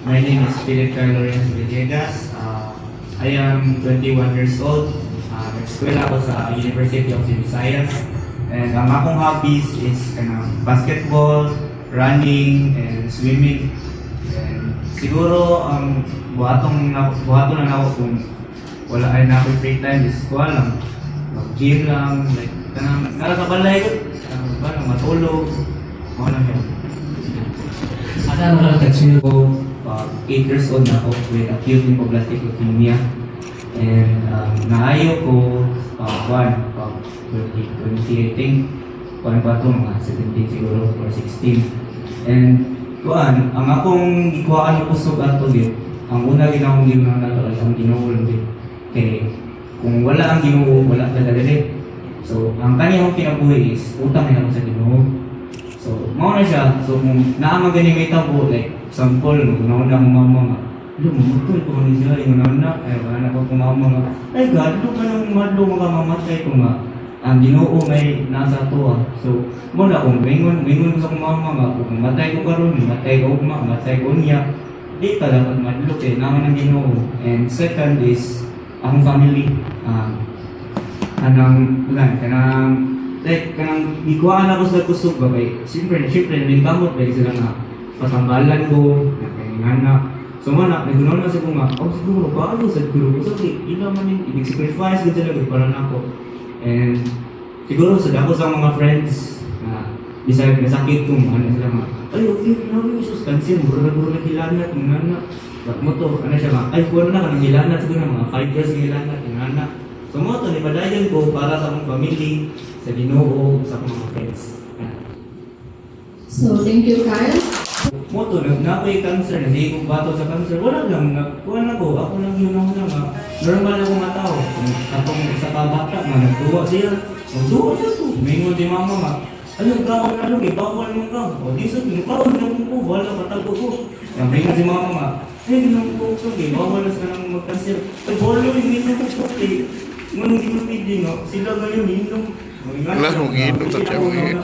My name is Philip Carlo Lorenzo Villegas. I am 21 years old. Nag-school ako sa University of the Visayas. And ang akong hobbies is basketball, running, and swimming. And siguro ang buhaton na ako kung wala ay na ako free time is ko lang. Mag-gym lang, like, nara sa balay ko, matulog, mga lang yun. Ano lang nag-chill ko? 8 years old na ako with acute lymphoblastic leukemia. And naayo ko 2018, pa ito, mga 17 siguro or 16. And ang akong ikuhaan ko kusog ato din, ang una ginawang ginawang nato ay ang Ginoo lang din. Kaya kung wala ang Ginoo, wala talaga din. So ang kanyang kinabuhi is utang na ako sa Ginoo. So mao na siya. So kung naamagani may tabo, like sample, nauna ang mama nga, lumutol ko ni sila, yung nauna, ay wala ko kung mama nga, ay God, ka nang madlo makamamatay ko nga, ang Ginoo may nasa tuwa. So muna kung mingon ko sa kong mama nga, kung matay ko karon, matay ko ugma, matay ko niya, di ka dapat madlo kay naman ang Ginoo. And second is ang family, kanang ikuhaan ako sa kusog ba kay siyempre nagkamot ba sila nga patambalan ko nakaingana so mana nagunaw na sa ko nga siguro paano sa guru ko sa ila man yung sacrifice gud sila para nako. And siguro sa dako sa mga friends na bisag nasakit ko man sila nga ay okay na mo sus kanser mura hilana tingana bak mo to ano siya nga ay kuno na kanang hilana siguro mga 5 years hilana tingana. So mo to nipadayon ko para sa akong family, sa Ginoo, sa akong mga friends. So, thank you, Kyle. Mo to nakoy cancer, hindi ko bato sa cancer. Wala lang, kuha na ko. Ako lang yun ako nga. Normal ako nga tao. Atong isa ka bata, nagtuwa siya. Nagtuwa siya to. Mingon si mama nga. Ayun, gawin na lang, bawal mo ka. O di sa pinukawin na ko, wala katago ko. Mingon si mama nga. Ay, ginang ko ko, bawal na sila nang mag-cancer. Ay, wala yung mingon ko ko, ngunong ginupidi nga, sila ngayon inom. Wala, mong inom sa siya, mong inom.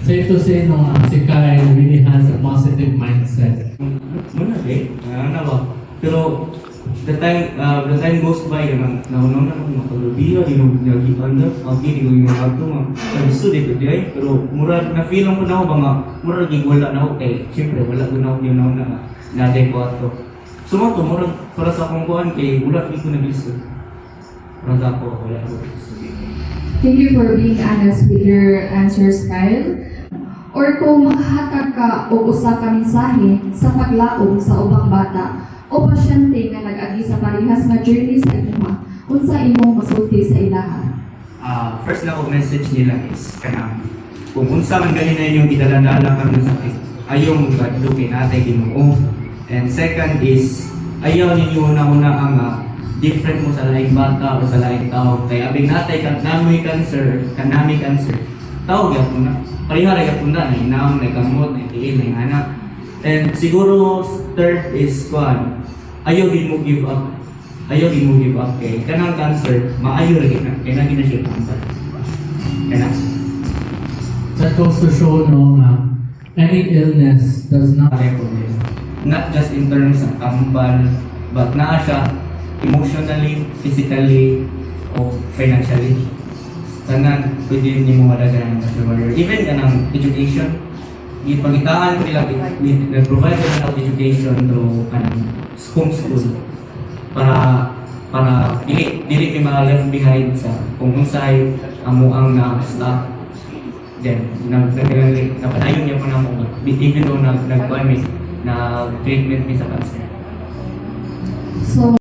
Safe to say, no, si Kyle really has a positive mindset. Muna ano ba? Pero the time goes by, naunang na akong makalubiya, nagipan na, okay, di ko yung mga ito, gusto dito di ay, pero murag, na-feel ko na ako ba nga, murag wala na ako, siyempre wala ko na ako yung na-natin ko ato. So mo to, murag para sa akong kuhan kay wala di ko nabiso. Para sa ako, wala ko nabiso. Thank you for being honest with your answers, Kyle. Or kung makahatag ka o usa ka mensahe sa paglaom sa ubang bata o pasyente nga nag-agi sa parehas nga journey sa imuha, unsa imong masulti sa ilaha? First na ko message nila is kung unsa man gali na inyong idala-dala kami sa sakit, ayong gadlo kay natay Ginoo. And second is ayaw ninyo una ang different mo sa laing bata o sa laing tao. Kaya abing natay kanami cancer, tao gyapon na. Parihara gyapon na inaam na gamot, na tiil, na anak. And siguro third is ayaw din mo give up. Ayaw din mo give up kay kanang cancer, maayo ra gyud na kay naging na siya cancer. Kana. That goes to show, no, any illness does not Not just in terms of kambal, but naa siya emotionally, physically, o financially. Tanan, pwede niyo mo madaganan ng career. Even kanang education, ipagitaan ko nila, nag-provide sila ng education through homeschool para dili may mga left behind sa kung unsay amo ang na-staff. Then, napadayon niya pa na mo, even though nag-buy na treatment mi sa cancer. So,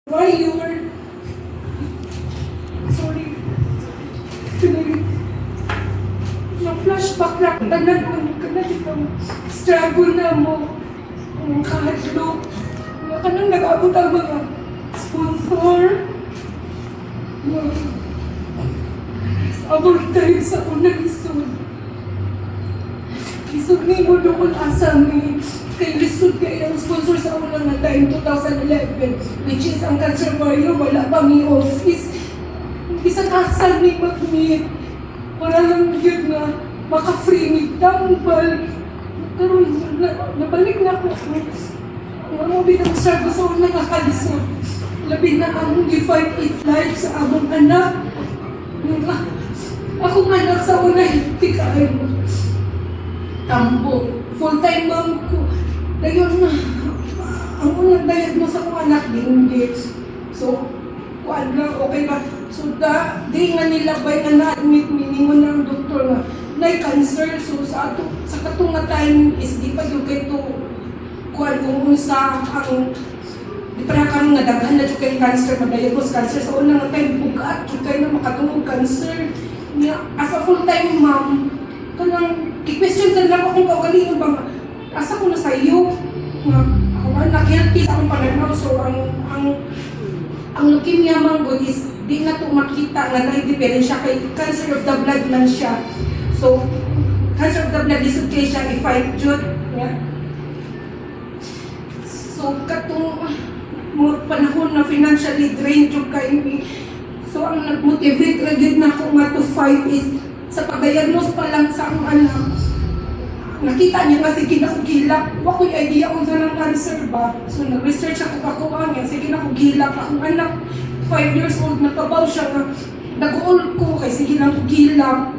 why you were sorry na-flashback na tanan mo kanang struggle na mo ang kahadlok nga kanang nag-abot ang mga sponsor abot tayo sa unang isod ni mo doon asa ni kay lisod kay ang sponsor sa unang nga time 2011 which is ang Cancer Warrior wala pa may office isang asal ni mag-meet para lang yun nga maka-free me tambal. Karon nabalik na ako. Nga mo bitang struggle sa una nakalisod. Labi na among gi-fight it life sa among anak. Nga, akong anak sa una hindi kayo. Tambo. Full-time mom ko. Dayon na. Ang unang diagnose sa akong anak hindi. So, kuan lang, okay ba? So, di nga nila ba nga na-admit minimum ng doktor nga na cancer. So, sa katong nga time is di pa yung kay to kuan kung unsa ang di pa kami nga daghan na yung kay cancer, ma-diagnose cancer. Sa unang nga time, bugat yung kay na makatungog cancer. As a full-time mom, kanang i-question sa lang akong kaugalingon ba, asa ko na sa iyo, nga ako anak healthy sa akong pananaw. So, ang leukemia manggod is di na ito makita nga na-diferensya kay cancer of the blood man siya. So, cancer of the blood is okay siya i-fight jud. Yeah. So, katong mga panahon na financially drained jud kayo. So, ang nag-motivate ra gyud na ako nga to fight is sa pag-diagnose pa lang sa akong anak. Nakita niya nga, sige na ko gilak. Wa ko'y idea kung saan ang cancer ba. So, nag-research ako niya. Sige na ko gilak. Akong anak, 5 years old, nagkabaw siya nga. Nag-uol ko, kay sige na ko gilak.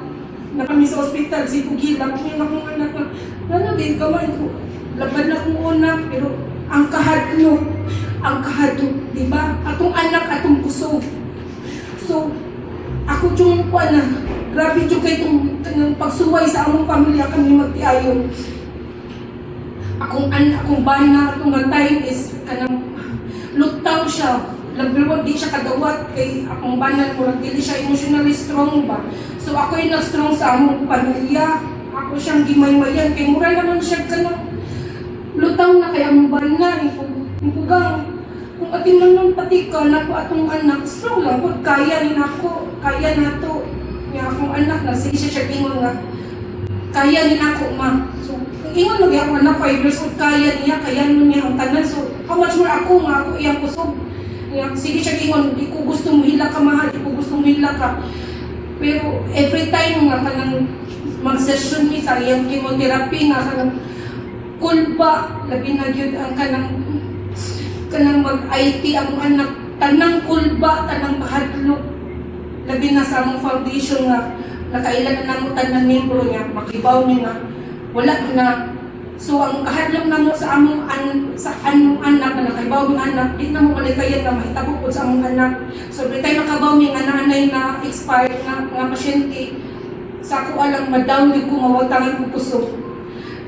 Na kami sa hospital, sige ko gilak. Ngayon akong anak na, nanagin ka man ko. Laban na kong una, pero ang kahadlok, di ba? Atong anak, atong puso. So, ako yung kuha na, grabe yung kay itong pagsuway sa among pamilya kami magtiayon. Akong bana, akong time is kanang lutaw siya. Number one, di siya kadawat kay akong bana, murag dili siya emotionally strong ba. So ako yung nag-strong sa among pamilya. Ako siyang gimay-mayan, kay mura naman siya kanang lutaw na kay among bana. Ipugang, kung atin lang ng patika na po atong anak, strong lang po, kaya ni ako, kaya na to. Nga akong anak na, sige siya ingon nga, kaya ni ako ma. So, ingon lagi ako anak, 5 years old, kaya nun niya ang tanan. So, how much more ako nga, ako iyang kusog. Sige siya ingon, di ko gusto mo hila ka mahal, di ko gusto mo hila ka. Pero every time nga kanang mag-session ni sa iyang chemotherapy nga kanang kulba, labi na yun ang kanang mag-IT ang anak, tanang kulba, tanang kahadlok. Labi na sa among foundation nga, nakailan na namutan ng membro niya, makibaw niya nga, wala na. So, ang kahadlok na mo sa among anak, na nakaibaw ng anak, di na mo malikayan na mahitabo po sa among anak. So, every time nakabaw niya nga nanay na expired nga pasyente, sa ako alang ma-down yung kumawagtangan ko puso.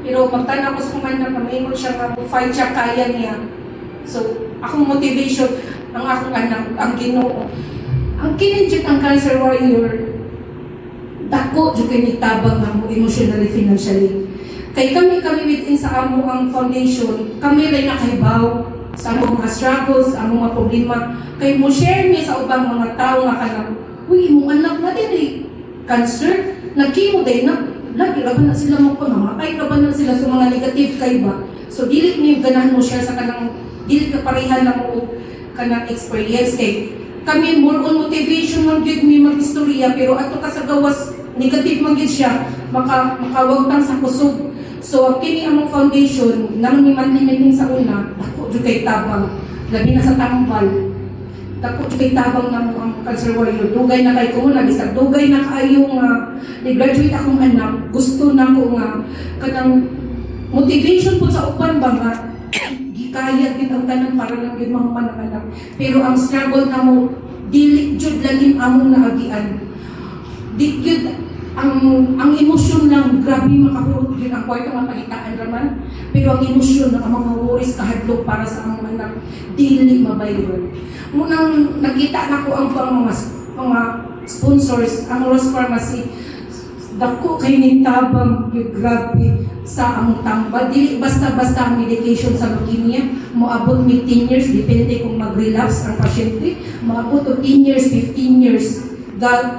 Pero magtanaw ko sa kong anak, maingon siya nga, fight siya, kaya niya. So, akong motivation, ang akong anak, ang Ginoo. Ang kinidjit ang cancer warrior, dako jud kay nitabang nga mo emotionally, financially. Kay kami within sa amo ang foundation, kami rin nakahibaw sa among mga struggles, among mga problema. Kay mo share niya sa ubang mga tao nga kanang, uy, imong anak na din cancer, nagkimo day na, lagi raban na sila mo pa, mamatay raban na sila sa mga negative kay ba. So dili niyo ganahan mo share sa kanang, dili ka parehan na mo kanang experience kay kami more on motivation man gyud mi mag-istorya, pero ato ka sa gawas negative man gyud siya, makawagtang sa kusog. So ang kini among foundation nang ni monthly meeting sa una, dako jud kay tabang, labi na sa tambal. Dako jud kay tabang namo ang cancer warrior. Dugay na kay ko na bisag dugay na kaayo nga ni-graduate akong anak, gusto na ko nga kanang motivation po sa uban ba nga gikaya gid ang tanan para lang gid mahuman ang anak. Pero ang struggle namo dili jud lagim among naagian. Di jud ang emosyon lang, grabe makahurot yun ang kwarto nga pangitaan raman. Pero ang emosyon ng mga worries kahadlok para sa among anak, dili mabayon. Munang nakita na ko ang mga sponsors, ang Rose Pharmacy, dako kay nitabang yung grabe sa among tambal. Dili basta-basta ang medication sa leukemia, moabot mi 10 years, depende kung mag-relapse ang pasyente, moabot og 10 years, 15 years,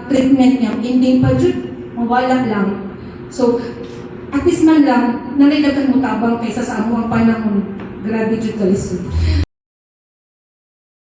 treatment niya, ending pa jud mawala lang. So, at least man lang, nalilagan mo tabang kaysa sa among panahon. Grabe jud kalisod.